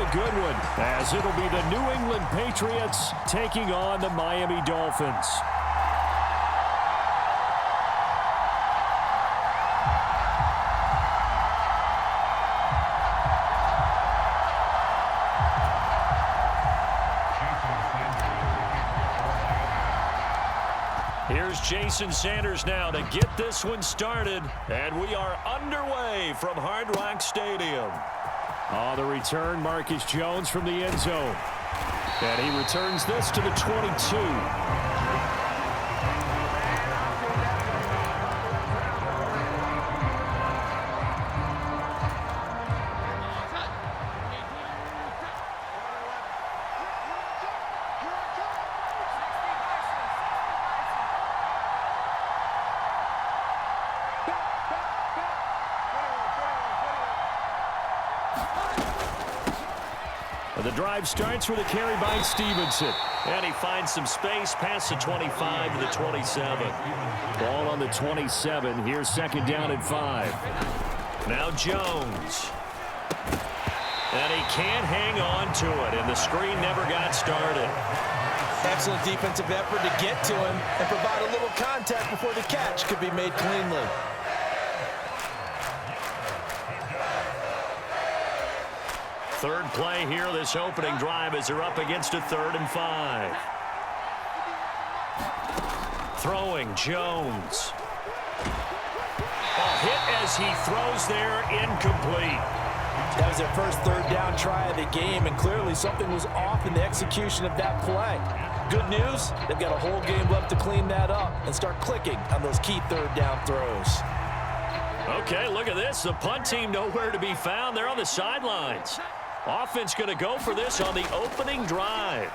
a good one, as it'll be the New England Patriots taking on the Miami Dolphins. Here's Jason Sanders now to get this one started, and we are underway from Hard Rock Stadium. On the return, Marcus Jones from the end zone, and he returns this to the 22. The drive starts with a carry by Stevenson. And he finds some space past the 25 to the 27. Ball on the 27. Here's second down and 5. Now Jones. And he can't hang on to it, and the screen never got started. Excellent defensive effort to get to him and provide a little contact before the catch could be made cleanly. Third play here, this opening drive, as they're up against a 3rd and 5. Throwing, Jones. A hit as he throws there, incomplete. That was their first 3rd down try of the game, and clearly something was off in the execution of that play. Good news, they've got a whole game left to clean that up and start clicking on those key 3rd down throws. Okay, look at this. The punt team nowhere to be found. They're on the sidelines. Offense going to go for this on the opening drive.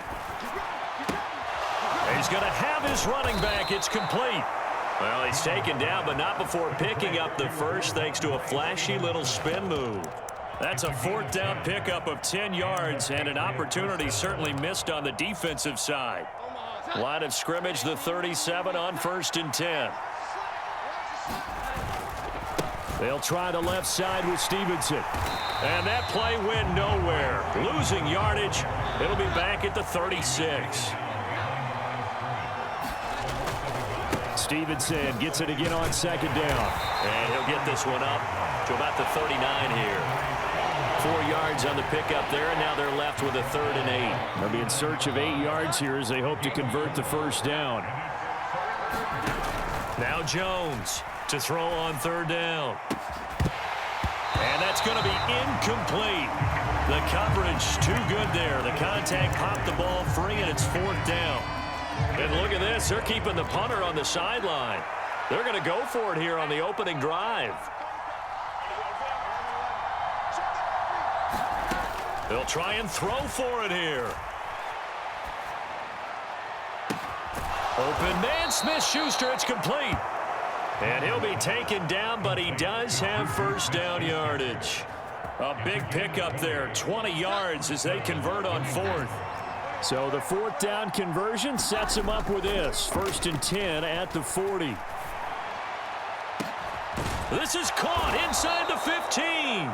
He's going to have his running back. It's complete. Well, he's taken down, but not before picking up the first, thanks to a flashy little spin move. That's a 4th down pickup of 10 yards, and an opportunity certainly missed on the defensive side. Line of scrimmage, the 37 on 1st and 10. They'll try the left side with Stevenson. And that play went nowhere. Losing yardage. It'll be back at the 36. Stevenson gets it again on second down. And he'll get this one up to about the 39 here. 4 yards on the pickup there, and now they're left with a 3rd and 8. They'll be in search of 8 yards here as they hope to convert the first down. Now Jones to throw on 3rd down. And that's going to be incomplete. The coverage too good there. The contact popped the ball free, and it's 4th down. And look at this. They're keeping the punter on the sideline. They're going to go for it here on the opening drive. They'll try and throw for it here. Open man, Smith-Schuster. It's complete. And he'll be taken down, but he does have first down yardage. A big pickup there, 20 yards as they convert on 4th. So the 4th down conversion sets him up with this. 1st and 10 at the 40. This is caught inside the 15.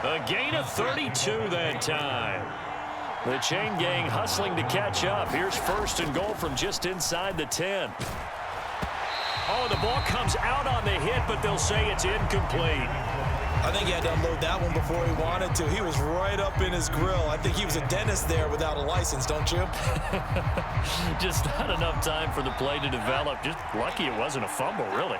A gain of 32 that time. The chain gang hustling to catch up. Here's 1st and goal from just inside the 10. Oh, the ball comes out on the hit, but they'll say it's incomplete. I think he had to unload that one before he wanted to. He was right up in his grill. I think he was a dentist there without a license, don't you? Just not enough time for the play to develop. Just lucky it wasn't a fumble, really.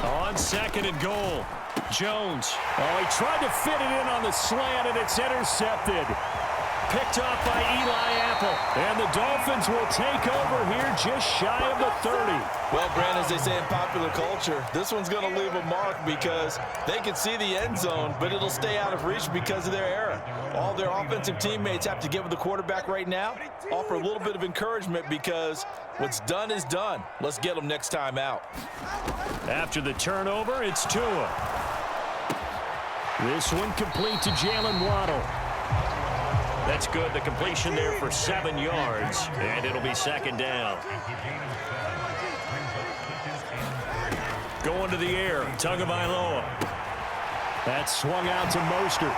On 2nd and goal, Jones. Oh, he tried to fit it in on the slant, and it's intercepted. Picked off by Eli Apple. And the Dolphins will take over here just shy of the 30. Well, Brand, as they say in popular culture, this one's going to leave a mark because they can see the end zone, but it'll stay out of reach because of their error. All their offensive teammates have to get with the quarterback right now, offer a little bit of encouragement because what's done is done. Let's get them next time out. After the turnover, it's Tua. This one complete to Jalen Waddle. That's good. The completion there for 7 yards, and it'll be 2nd down. Going to the air, Tagovailoa. That's swung out to Mostert.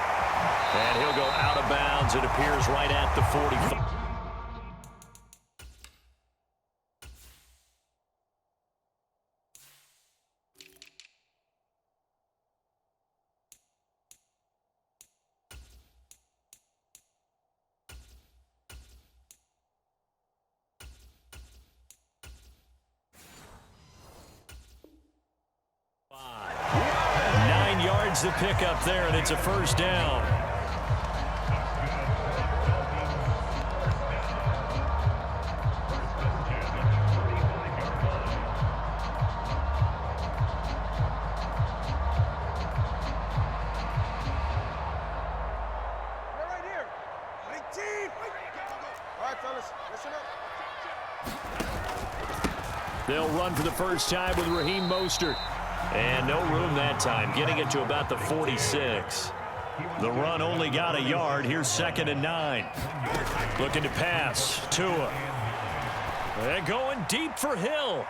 And he'll go out of bounds. It appears right at the 45. The pickup there, and it's a first down. Right here. 19. All right, fellas, listen up. They'll run for the first time with Raheem Mostert. And no room that time, getting it to about the 46. The run only got a yard. Here's 2nd and 9. Looking to pass. Tua. And going deep for Hill.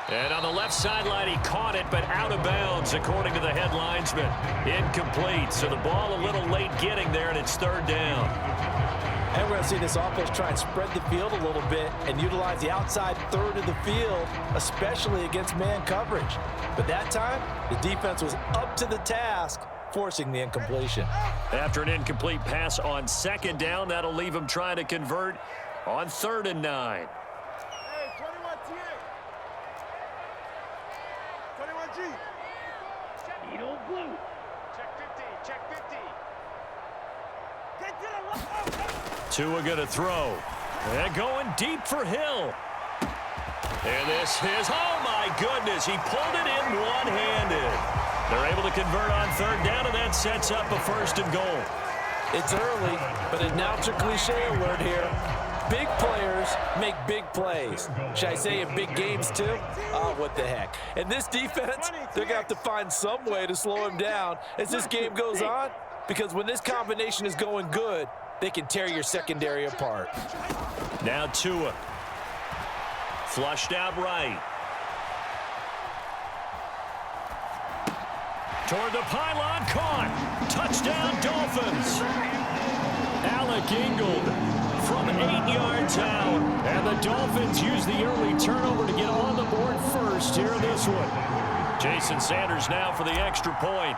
And on the left sideline, he caught it, but out of bounds, according to the head linesman. Incomplete. So the ball a little late getting there, and it's 3rd down. And we're going to see this offense try and spread the field a little bit and utilize the outside third of the field, especially against man coverage. But that time, the defense was up to the task, forcing the incompletion. After an incomplete pass on 2nd down, that'll leave him trying to convert on 3rd and 9. Hey, 21 TA. 21 G. Edo blue. Check 50. Check 50. Get to the left. Tua going to throw. And going deep for Hill. And this is, oh my goodness, he pulled it in one-handed. They're able to convert on 3rd down, and that sets up a 1st and goal. It's early, but announcer cliche alert here. Big players make big plays. Should I say in big games too? Oh, what the heck. And this defense, they're going to have to find some way to slow him down as this game goes on, because when this combination is going good, they can tear your secondary apart. Now Tua. Flushed out right. Toward the pylon, caught. Touchdown, Dolphins. Alec Ingold from 8 yards out. And the Dolphins use the early turnover to get on the board first here in this one. Jason Sanders now for the extra point.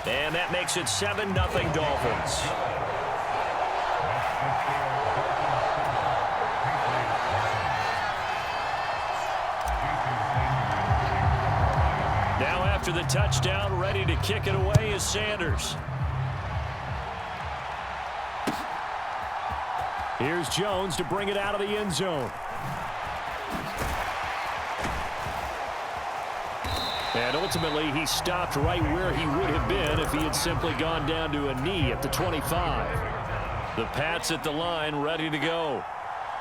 And that makes it 7-0 Dolphins. Now after the touchdown, ready to kick it away is Sanders. Here's Jones to bring it out of the end zone. And ultimately, he stopped right where he would have been if he had simply gone down to a knee at the 25. The Pats at the line, ready to go.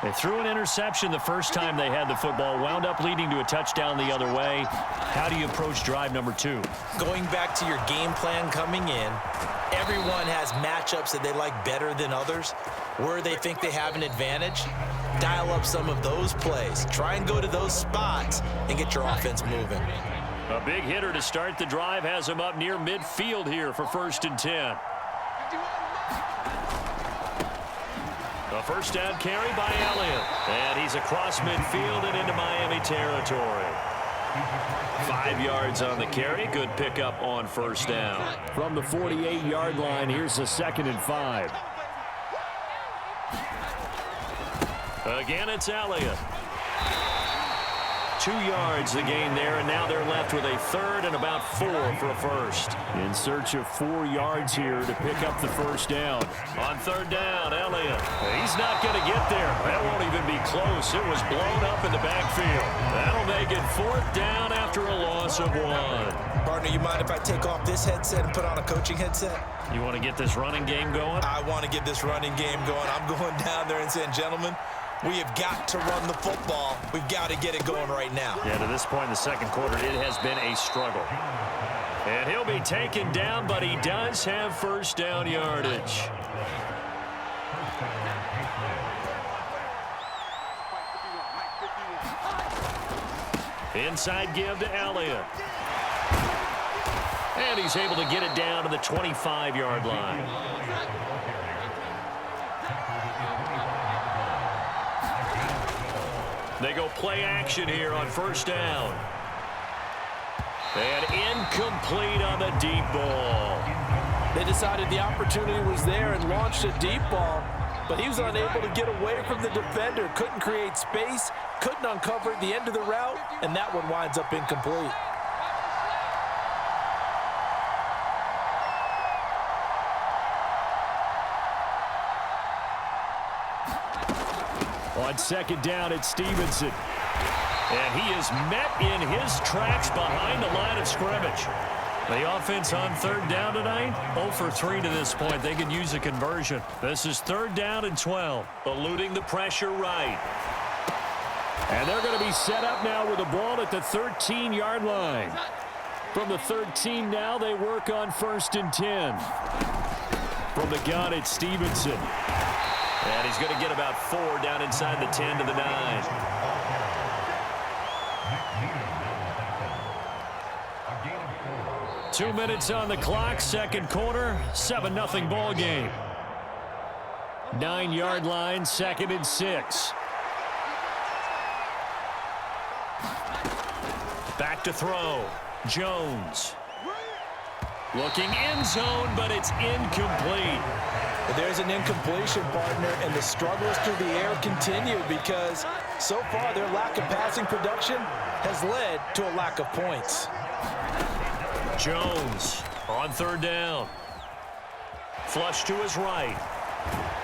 They threw an interception the first time they had the football, wound up leading to a touchdown the other way. How do you approach drive number 2? Going back to your game plan coming in, everyone has matchups that they like better than others. Where they think they have an advantage, dial up some of those plays. Try and go to those spots and get your offense moving. A big hitter to start the drive has him up near midfield here for 1st and 10. A first down carry by Elliott. And he's across midfield and into Miami territory. 5 yards on the carry. Good pickup on 1st down. From the 48-yard line, here's a 2nd and 5. Again, it's Elliott. 2 yards the gain there, and now they're left with a 3rd and about 4 for a first. In search of 4 yards here to pick up the 1st down. On 3rd down, Elliott. He's not going to get there. That won't even be close. It was blown up in the backfield. That'll make it 4th down after a loss of 1. Partner, you mind if I take off this headset and put on a coaching headset? You want to get this running game going? I want to get this running game going. I'm going down there and saying, gentlemen, we have got to run the football. We've got to get it going right now. Yeah, to this point in the second quarter, it has been a struggle. And he'll be taken down, but he does have 1st down yardage. Inside give to Elliott. And he's able to get it down to the 25-yard line. They go play action here on first down. And incomplete on the deep ball. They decided the opportunity was there and launched a deep ball, but he was unable to get away from the defender. Couldn't create space, couldn't uncover the end of the route, and that one winds up incomplete. On second down, it's Stevenson. And he is met in his tracks behind the line of scrimmage. The offense on third down tonight, 0 for 3 to this point. They can use a conversion. This is third down and 12. Eluding the pressure right. And they're going to be set up now with the ball at the 13-yard line. From the 13 now, they work on first and 10. From the gun, it's Stevenson. And he's going to get about 4 down inside the 10 to the 9. 2 minutes on the clock, second quarter, 7-0 ball game. 9-yard line, second and 6. Back to throw. Jones. Looking end zone, but it's incomplete. There's an incompletion, partner, and the struggles through the air continue because so far their lack of passing production has led to a lack of points. Jones on third down. Flush to his right.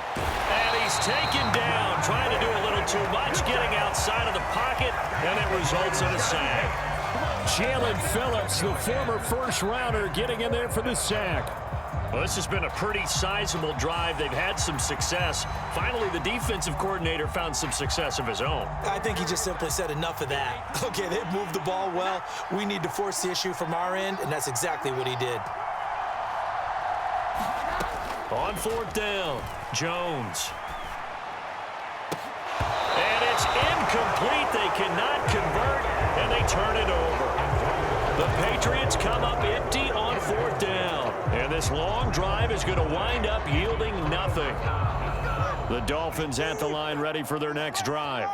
And he's taken down, trying to do a little too much, getting outside of the pocket, and it results in a sack. Jalen Phillips, the former first-rounder, getting in there for the sack. Well, this has been a pretty sizable drive. They've had some success. Finally, the defensive coordinator found some success of his own. I think he just simply said enough of that. Okay, they've moved the ball well. We need to force the issue from our end, and that's exactly what he did. On fourth down, Jones. And it's incomplete. They cannot convert, and they turn it over. The Patriots come up empty on fourth down. And this long drive is going to wind up yielding nothing. The Dolphins at the line ready for their next drive.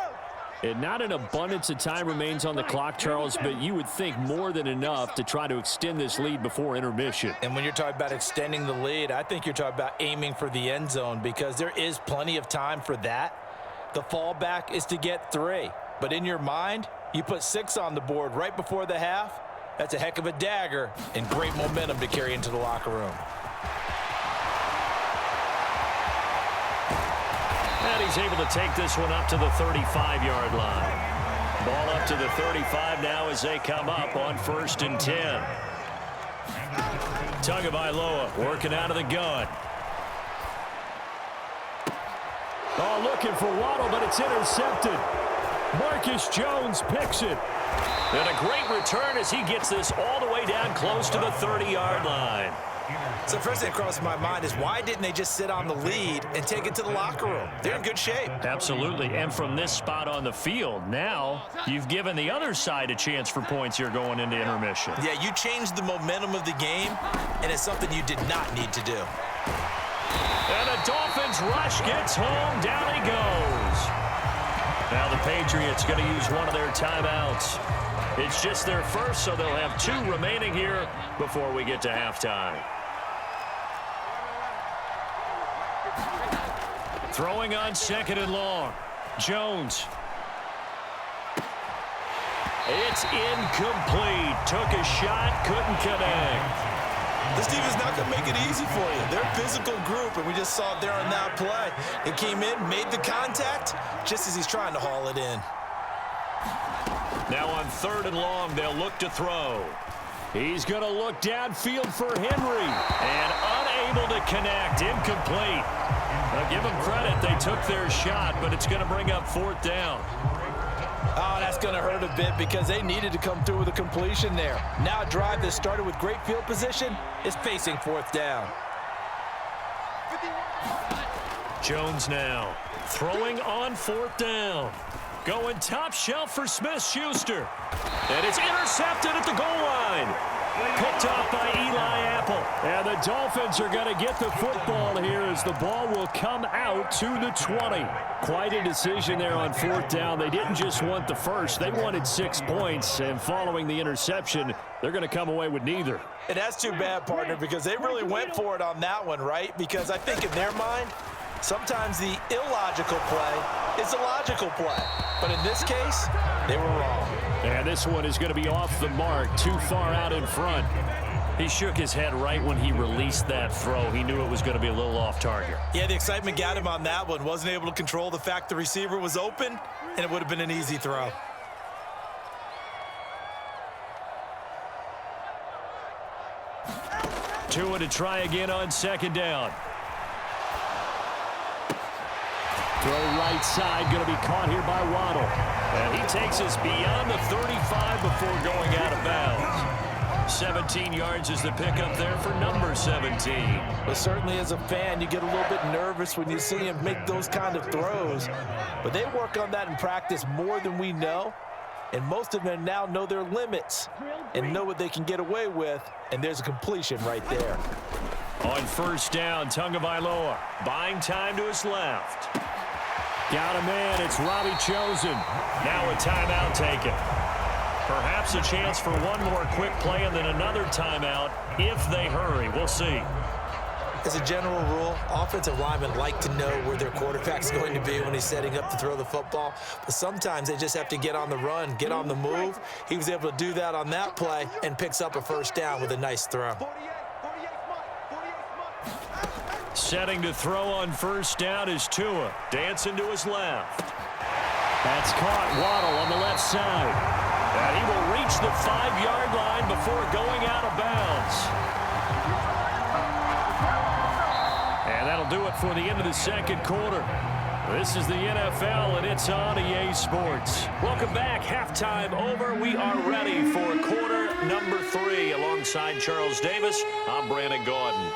And not an abundance of time remains on the clock, Charles, but you would think more than enough to try to extend this lead before intermission. And when you're talking about extending the lead, I think you're talking about aiming for the end zone because there is plenty of time for that. The fallback is to get 3. But in your mind, you put 6 on the board right before the half. That's a heck of a dagger and great momentum to carry into the locker room. And he's able to take this one up to the 35-yard line. Ball up to the 35 now as they come up on first and 10. Tagovailoa working out of the gun. Oh, looking for Waddle, but it's intercepted. Marcus Jones picks it. And a great return as he gets this all the way down close to the 30-yard line. So first thing that crossed my mind is why didn't they just sit on the lead and take it to the locker room? They're in good shape. Absolutely. And from this spot on the field, now you've given the other side a chance for points here going into intermission. Yeah, you changed the momentum of the game, and it's something you did not need to do. And the Dolphins rush gets home. Down he goes. Now the Patriots going to use one of their timeouts. It's just their first, so they'll have 2 remaining here before we get to halftime. Throwing on second and long. Jones. It's incomplete. Took a shot, couldn't connect. This team is not going to make it easy for you. They're a physical group, and we just saw it there on that play. It came in, made the contact, just as he's trying to haul it in. Now on third and long, they'll look to throw. He's going to look downfield for Henry. And unable to connect. Incomplete. Now give them credit. They took their shot, but it's going to bring up fourth down. Oh, that's going to hurt a bit because they needed to come through with a completion there. Now a drive that started with great field position is facing fourth down. Jones now throwing on fourth down. Going top shelf for Smith-Schuster. And it's intercepted at the goal line. Picked off by Eli Apple. And the Dolphins are going to get the football here as the ball will come out to the 20. Quite a decision there on fourth down. They didn't just want the first. They wanted 6 points. And following the interception, they're going to come away with neither. And that's too bad, partner, because they really went for it on that one, right? Because I think in their mind, sometimes the illogical play is a logical play. But in this case, they were wrong. And this one is going to be off the mark, too far out in front. He shook his head right when he released that throw. He knew it was going to be a little off target. Yeah, the excitement got him on that one. Wasn't able to control the fact the receiver was open, and it would have been an easy throw. Tua to try again on second down. Throw right side, going to be caught here by Waddle. And he takes us beyond the 35 before going out of bounds. 17 yards is the pickup there for number 17. But certainly as a fan, you get a little bit nervous when you see him make those kind of throws. But they work on that in practice more than we know. And most of them now know their limits and know what they can get away with. And there's a completion right there. On first down, Tagovailoa buying time to his left. Got a man, it's Robbie Chosen. Now a timeout taken. Perhaps a chance for one more quick play and then another timeout if they hurry. We'll see. As a general rule, offensive linemen like to know where their quarterback's going to be when he's setting up to throw the football. But sometimes they just have to get on the run, get on the move. He was able to do that on that play and picks up a first down with a nice throw. Setting to throw on first down is Tua. Dancing to his left. That's caught. Waddle on the left side. And he will reach the 5-yard line before going out of bounds. And that'll do it for the end of the second quarter. This is the NFL, and it's on EA Sports. Welcome back. Halftime over. We are ready for quarter number 3. Alongside Charles Davis, I'm Brandon Gaudin.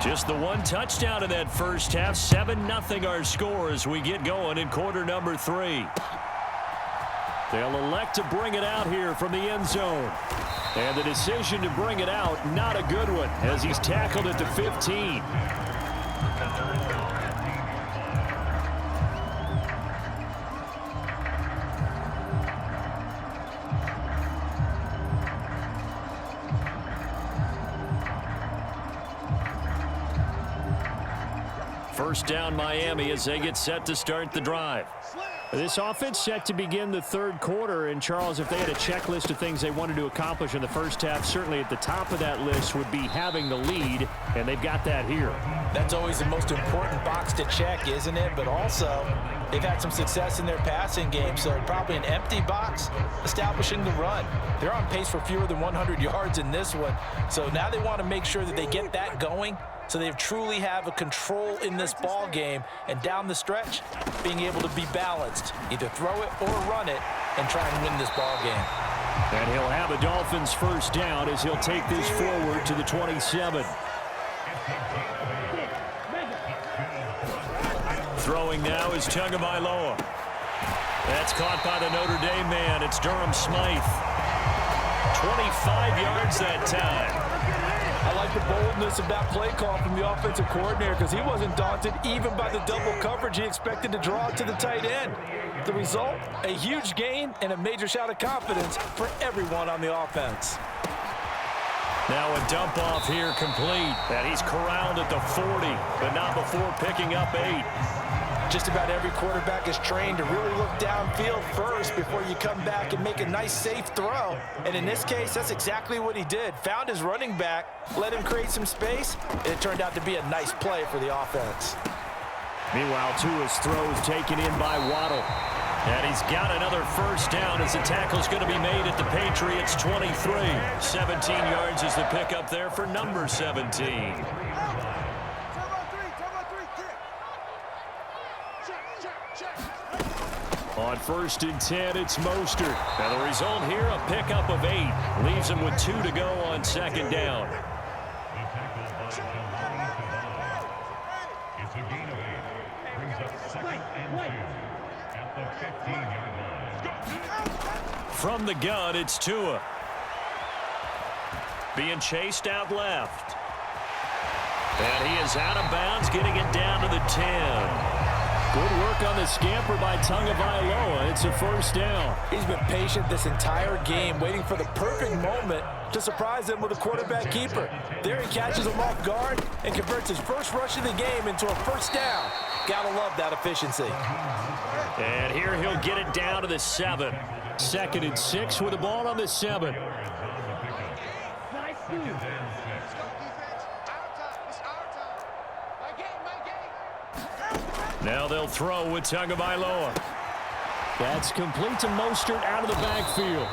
Just the one touchdown in that first half. 7-0 our score as we get going in quarter number 3. They'll elect to bring it out here from the end zone. And the decision to bring it out, not a good one, as he's tackled at the 15. First down Miami as they get set to start the drive. This offense set to begin the third quarter. And, Charles, if they had a checklist of things they wanted to accomplish in the first half, certainly at the top of that list would be having the lead, and they've got that here. That's always the most important box to check, isn't it? But also, they've had some success in their passing game, so probably an empty box establishing the run. They're on pace for fewer than 100 yards in this one, so now they want to make sure that they get that going so they truly have a control in this ball game, and down the stretch, being able to be balanced, either throw it or run it, and try and win this ball game. And he'll have a Dolphins first down as he'll take this forward to the 27. Throwing now is Tagovailoa. That's caught by the Notre Dame man. It's Durham Smythe. 25 yards that time. I like the boldness of that play call from the offensive coordinator because he wasn't daunted even by the double coverage he expected to draw to the tight end. The result, a huge gain and a major shot of confidence for everyone on the offense. Now a dump off here complete. And he's corralled at the 40, but not before picking up 8. Just about every quarterback is trained to really look downfield first before you come back and make a nice, safe throw. And in this case, that's exactly what he did. Found his running back, let him create some space, and it turned out to be a nice play for the offense. Meanwhile, Tua's throw is taken in by Waddle. And he's got another first down as the tackle's going to be made at the Patriots 23. 17 yards is the pickup there for number 17. On 1st and 10, it's Mostert. And the result here, a pickup of 8. Leaves him with 2 to go on 2nd down. It's a gain of 8. Brings up 2nd and 2 at the 15-yard line. From the gun, it's Tua. Being chased out left. And he is out of bounds, getting it down to the 10. Good work on the scamper by Tagovailoa. It's a 1st down. He's been patient this entire game, waiting for the perfect moment to surprise him with a quarterback keeper. There he catches him off guard and converts his first rush of the game into a 1st down. Gotta love that efficiency. And here he'll get it down to the 7. 2nd and 6 with the ball on the 7. Now they'll throw with Tagovailoa. That's complete to Mostert out of the backfield.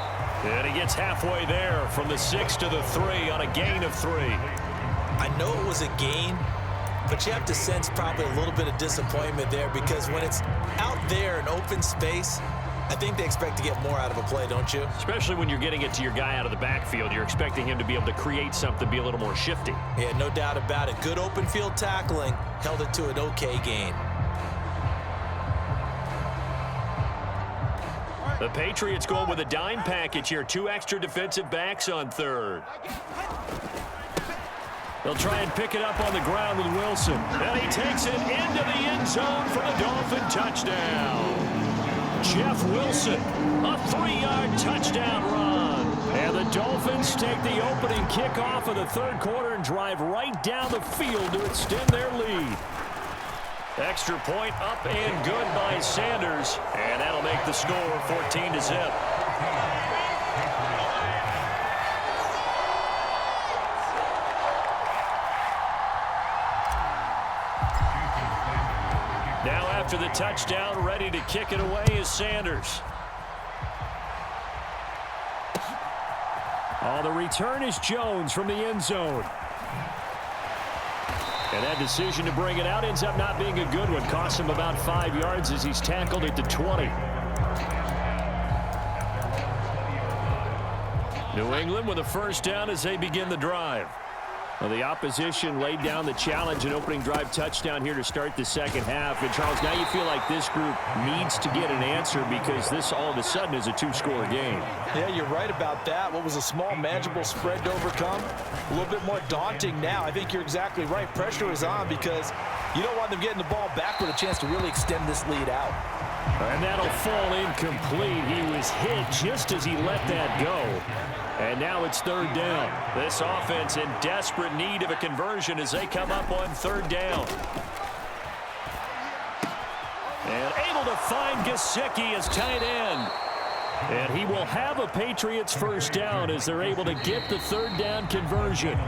And he gets halfway there from the 6 to the 3 on a gain of 3. I know it was a gain, but you have to sense probably a little bit of disappointment there because when it's out there in open space, I think they expect to get more out of a play, don't you? Especially when you're getting it to your guy out of the backfield. You're expecting him to be able to create something, be a little more shifty. Yeah, no doubt about it. Good open field tackling held it to an okay gain. The Patriots going with a dime package here. 2 extra defensive backs on 3rd. They'll try and pick it up on the ground with Wilson. And he takes it into the end zone for the Dolphin touchdown. Jeff Wilson, a 3-yard touchdown run. And the Dolphins take the opening kickoff of the 3rd quarter and drive right down the field to extend their lead. Extra point up and good by Sanders. And that'll make the score 14 to zip. Now after the touchdown, ready to kick it away is Sanders. Oh, the return is Jones from the end zone. And that decision to bring it out ends up not being a good one. Costs him about 5 yards as he's tackled at the 20. New England with a 1st down as they begin the drive. Well, the opposition laid down the challenge and opening drive touchdown here to start the 2nd half. And, Charles, now you feel like this group needs to get an answer because this all of a sudden is a 2-score game. Yeah, you're right about that. What was a small, manageable spread to overcome? A little bit more daunting now. I think you're exactly right. Pressure is on because you don't want them getting the ball back with a chance to really extend this lead out. And that'll fall incomplete. He was hit just as he let that go. And now it's 3rd down. This offense in desperate need of a conversion as they come up on 3rd down. And able to find Gesicki as tight end. And he will have a Patriots 1st down as they're able to get the 3rd down conversion.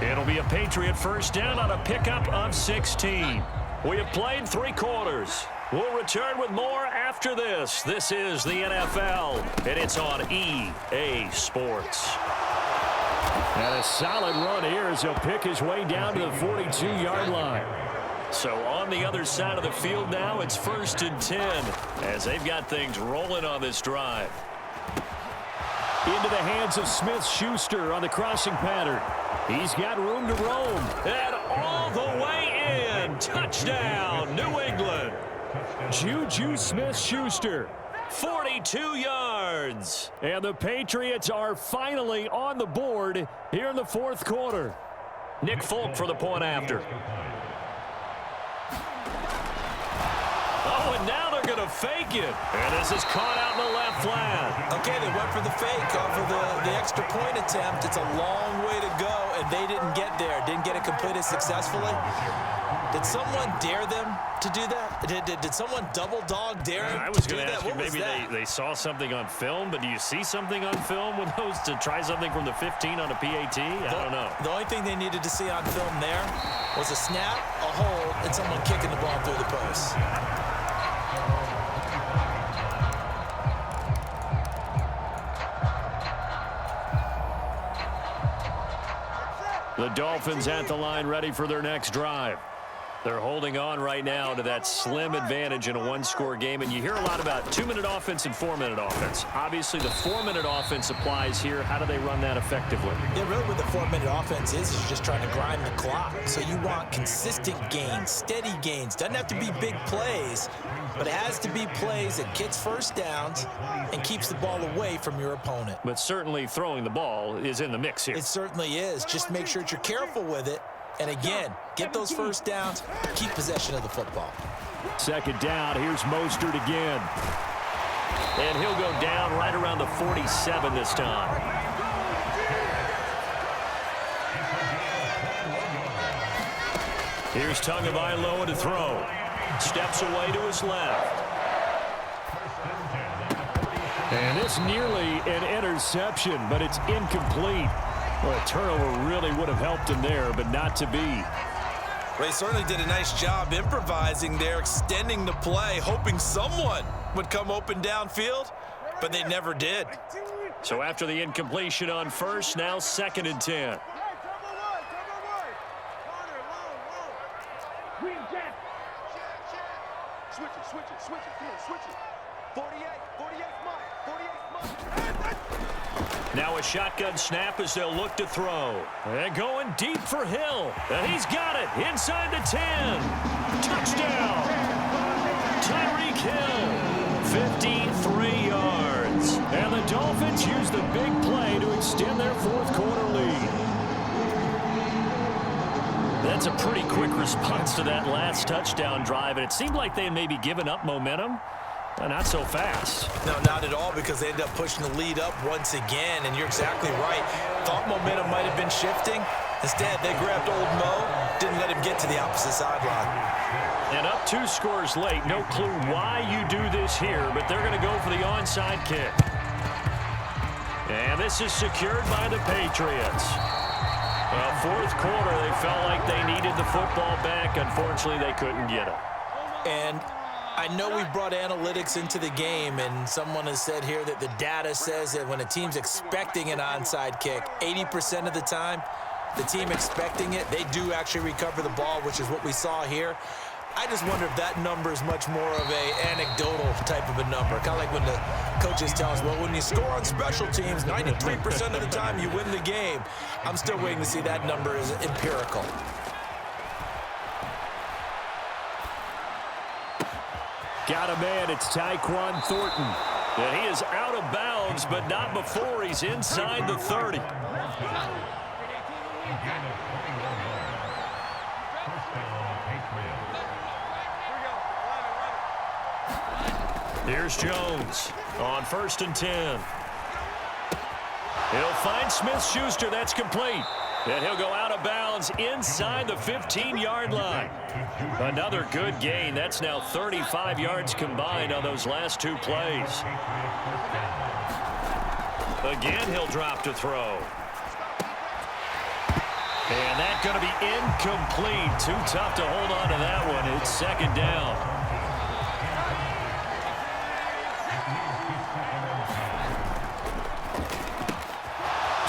It'll be a Patriot 1st down on a pickup of 16. We have played 3 quarters. We'll return with more after this. This is the NFL, and it's on EA Sports. And a solid run here as he'll pick his way down to the 42-yard line. So on the other side of the field now, it's 1st and 10 as they've got things rolling on this drive. Into the hands of Smith-Schuster on the crossing pattern. He's got room to roam. And all the way in. Touchdown, New England. Juju Smith-Schuster, 42 yards. And the Patriots are finally on the board here in the 4th quarter. Nick Folk for the point after. Oh, and now they're going to fake it. And this is caught out in the left flat. Okay, they went for the fake off of the extra point attempt. It's a long way to go, and they didn't get there. Didn't get it completed successfully. Did someone dare them to do that? Did someone double dog dare them I was to do going to that? ask you, What was maybe that? they saw something on film, but do you see something on film with those to try something from the 15 on a PAT? I don't know. The only thing they needed to see on film there was a snap, a hold, and someone kicking the ball through the post. The Dolphins at the line ready for their next drive. They're holding on right now to that slim advantage in a one-score game, and you hear a lot about 2-minute offense and 4-minute offense. Obviously, the 4-minute offense applies here. How do they run that effectively? Yeah, really what the 4-minute offense is just trying to grind the clock. So you want consistent gains, steady gains. Doesn't have to be big plays, but it has to be plays that gets first downs and keeps the ball away from your opponent. But certainly throwing the ball is in the mix here. It certainly is. Just make sure that you're careful with it. And again, get those first downs, keep possession of the football. Second down, here's Mostert again. And he'll go down right around the 47 this time. Here's Tagovailoa to throw. Steps away to his left. And it's nearly an interception, but it's incomplete. Well, a turnover really would have helped him there, but not to be. They certainly did a nice job improvising there, extending the play, hoping someone would come open downfield, but they never did. So after the incompletion on first, now 2nd and 10. Switch it, come on, switch it. 48, Mike. Now a shotgun snap as they'll look to throw. And going deep for Hill. And he's got it inside the 10. Touchdown. Tyreek Hill. 53 yards. And the Dolphins use the big play to extend their fourth quarter lead. That's a pretty quick response to that last touchdown drive. And it seemed like they had maybe given up momentum. Not so fast. No, not at all, because they end up pushing the lead up once again, and you're exactly right. Thought momentum might have been shifting. Instead, they grabbed old Mo, didn't let him get to the opposite sideline. And up 2 scores late. No clue why you do this here, but they're going to go for the onside kick. And this is secured by the Patriots. Well, fourth quarter, they felt like they needed the football back. Unfortunately, they couldn't get it. And I know we brought analytics into the game, and someone has said here that the data says that when a team's expecting an onside kick, 80% of the time, the team expecting it, they do actually recover the ball, which is what we saw here. I just wonder if that number is much more of a anecdotal type of a number. Kind of like when the coaches tell us, well, when you score on special teams, 93% of the time you win the game. I'm still waiting to see that number is empirical. Got a man, it's Tyquan Thornton. And he is out of bounds, but not before he's inside the 30. Here's Jones on 1st and 10. He'll find Smith-Schuster. That's complete. And he'll go out of bounds inside the 15-yard line. Another good gain. That's now 35 yards combined on those last 2 plays. Again, he'll drop to throw. And that's going to be incomplete. Too tough to hold on to that one. It's 2nd down.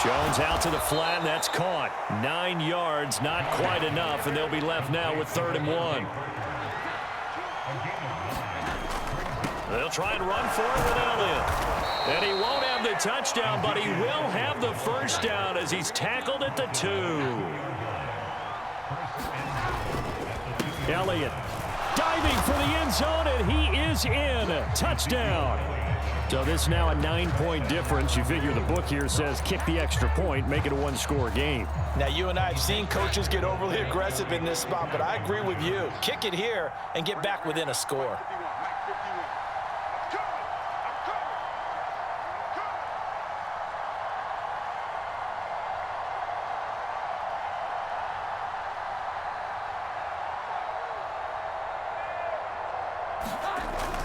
Jones out to the flat, and that's caught. 9 yards, not quite enough, and they'll be left now with 3rd and 1. They'll try and run for it with Elliott. And he won't have the touchdown, but he will have the first down as he's tackled at the 2. Elliott diving for the end zone, and he is in. Touchdown. So this now a 9-point difference. You figure the book here says kick the extra point, make it a 1-score game. Now, you and I have seen coaches get overly aggressive in this spot, but I agree with you. Kick it here and get back within a score.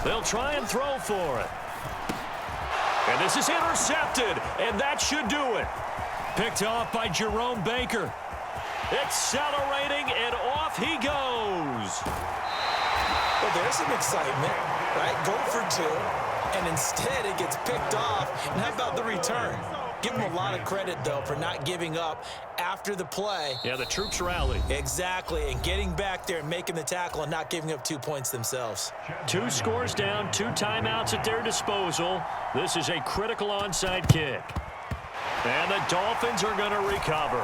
They'll try and throw for it. And this is intercepted, and that should do it. Picked off by Jerome Baker. Accelerating, and off he goes. Well, there's some excitement, right? Go for 2, and instead it gets picked off. And how about the return? Give them a lot of credit, though, for not giving up after the play. Yeah, the troops rallied. Exactly, and getting back there and making the tackle and not giving up 2 points themselves. 2 scores down, 2 timeouts at their disposal. This is a critical onside kick. And the Dolphins are going to recover.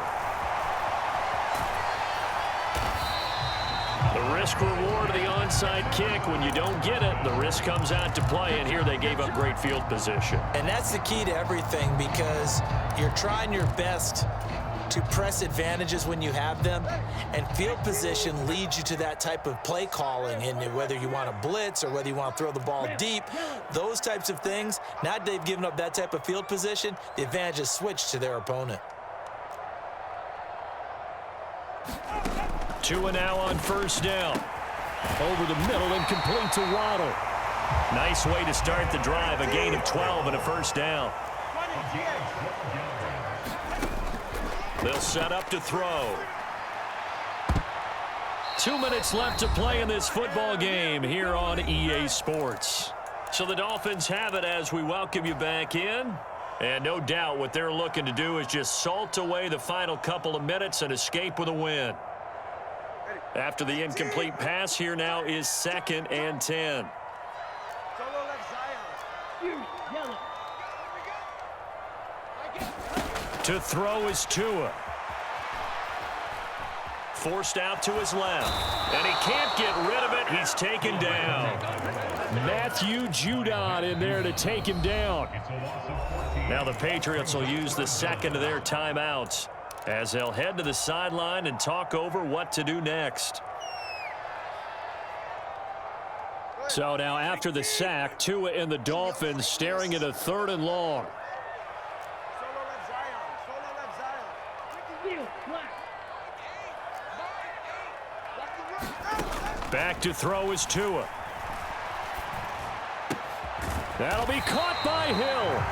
The risk-reward of the onside kick, when you don't get it, the risk comes out to play, and here they gave up great field position. And that's the key to everything, because you're trying your best to press advantages when you have them, and field position leads you to that type of play calling, and whether you want to blitz or whether you want to throw the ball deep, those types of things. Now that they've given up that type of field position, the advantage is switched to their opponent. Tua now on first down. Over the middle and complete to Waddle. Nice way to start the drive. A gain of 12 and a first down. They'll set up to throw. 2 minutes left to play in this football game here on EA Sports. So the Dolphins have it as we welcome you back in. And no doubt what they're looking to do is just salt away the final couple of minutes and escape with a win. After the incomplete pass, here now is 2nd and 10. To throw is Tua. Forced out to his left. And he can't get rid of it. He's taken down. Matthew Judon in there to take him down. Now the Patriots will use the second of their timeouts as they'll head to the sideline and talk over what to do next. So now after the sack, Tua and the Dolphins staring at a 3rd and long. Back to throw is Tua. That'll be caught by Hill.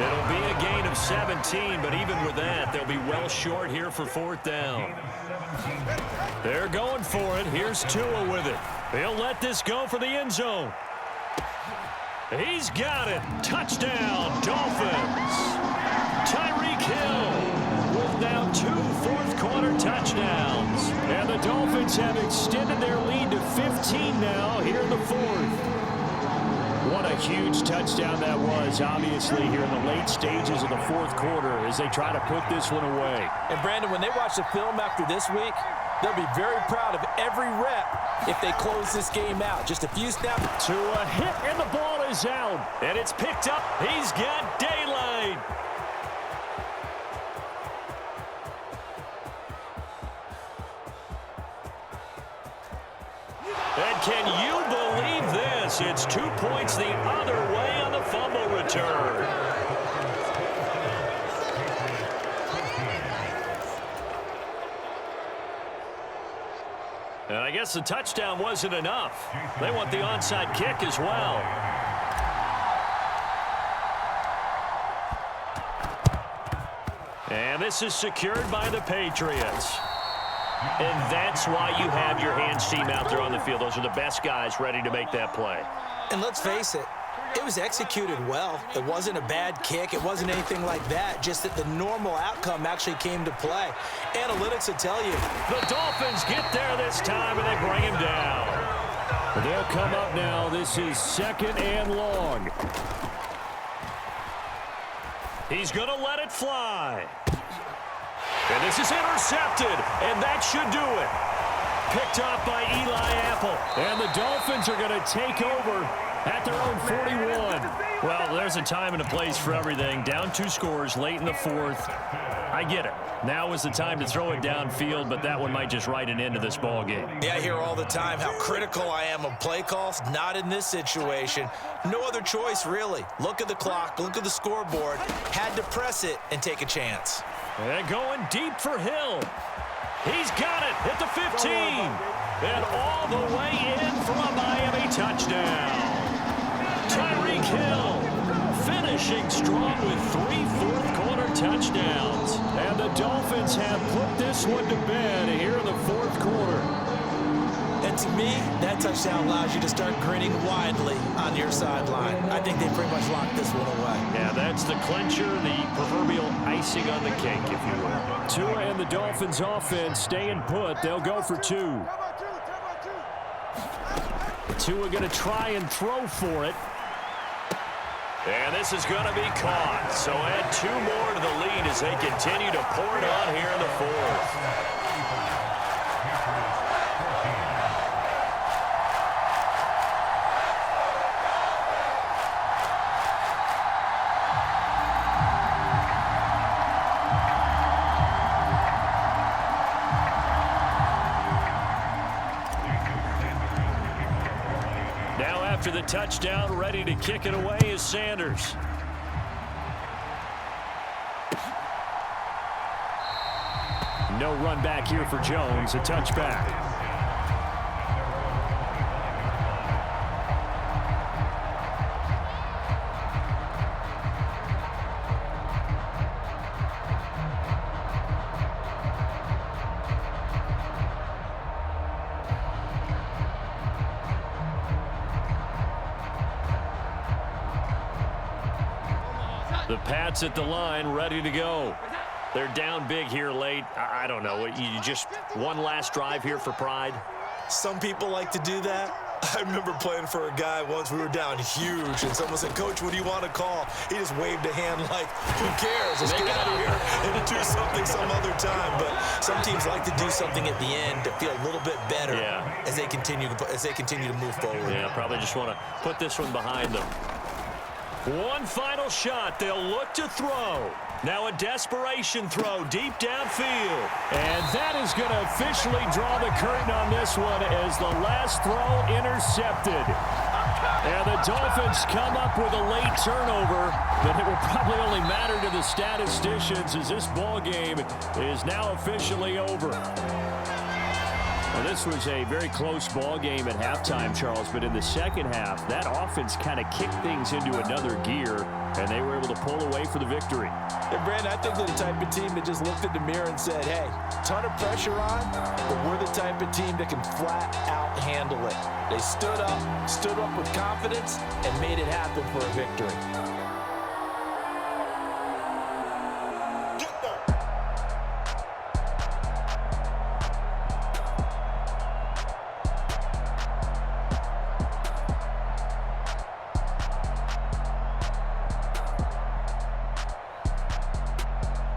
It'll be a gain of 17, but even with that, they'll be well short here for 4th down. They're going for it. Here's Tua with it. He'll let this go for the end zone. He's got it. Touchdown, Dolphins. Tyreek Hill with now 2 fourth-quarter touchdowns. And the Dolphins have extended their lead to 15 now here in the 4th. What a huge touchdown that was, obviously, here in the late stages of the 4th quarter as they try to put this one away. And, Brandon, when they watch the film after this week, they'll be very proud of every rep if they close this game out. Just a few snaps. To a hit, and the ball is out. And it's picked up. He's got daylight. And can you believe this? It's 2 points the other way on the fumble return. And I guess the touchdown wasn't enough. They want the onside kick as well. And this is secured by the Patriots. And that's why you have your hands team out there on the field. Those are the best guys ready to make that play. And let's face it, it was executed well. It wasn't a bad kick. It wasn't anything like that. Just that the normal outcome actually came to play. Analytics will tell you. The Dolphins get there this time, and they bring him down. They'll come up now. This is 2nd and long. He's going to let it fly. And this is intercepted, and that should do it. Picked off by Eli Apple. And the Dolphins are going to take over at their own 41. Well, there's a time and a place for everything. Down 2 scores late in the 4th. I get it. Now is the time to throw it downfield, but that one might just write an end to this ball game. Yeah, I hear all the time how critical I am of play calls. Not in this situation. No other choice, really. Look at the clock. Look at the scoreboard. Had to press it and take a chance. And going deep for Hill. He's got it at the 15. And all the way in for a Miami touchdown. Tyreek Hill finishing strong with 3 fourth-quarter touchdowns. And the Dolphins have put this one to bed here in the 4th quarter. And To me, that touchdown allows you to start grinning widely on your sideline. I think they pretty much locked this one away. Yeah, that's the clincher, the proverbial icing on the cake, if you will. Tua and the Dolphins offense staying put. They'll go for 2. Tua going to try and throw for it. And this is going to be caught. So add 2 more to the lead as they continue to pour it on here in the 4th. After the touchdown, ready to kick it away is Sanders. No run back here for Jones, a touchback. The Pats at the line, ready to go. They're down big here late. I don't know. You just one last drive here for pride? Some people like to do that. I remember playing for a guy once. We were down huge, and someone said, "Coach, what do you want to call?" He just waved a hand like, "Who cares? Let's get out of here and do something some other time." But some teams like to do something at the end to feel a little bit better as they continue to move forward. Yeah, probably just want to put this one behind them. One final shot. They'll look to throw. Now a desperation throw deep downfield. And that is going to officially draw the curtain on this one as the last throw intercepted. And the Dolphins come up with a late turnover, but it will probably only matter to the statisticians as this ball game is now officially over. Well, this was a very close ball game at halftime, Charles, but in the second half, that offense kind of kicked things into another gear, and they were able to pull away for the victory. And Brandon, I think they're the type of team that just looked in the mirror and said, hey, ton of pressure on, but we're the type of team that can flat out handle it. They stood up with confidence, and made it happen for a victory.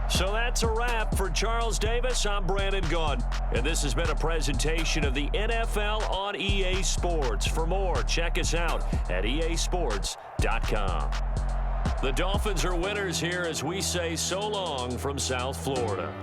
So that's a wrap for Charles Davis. I'm Brandon Gunn, and this has been a presentation of the NFL on EA Sports. For more, check us out at easports.com. The Dolphins are winners here as we say so long from South Florida.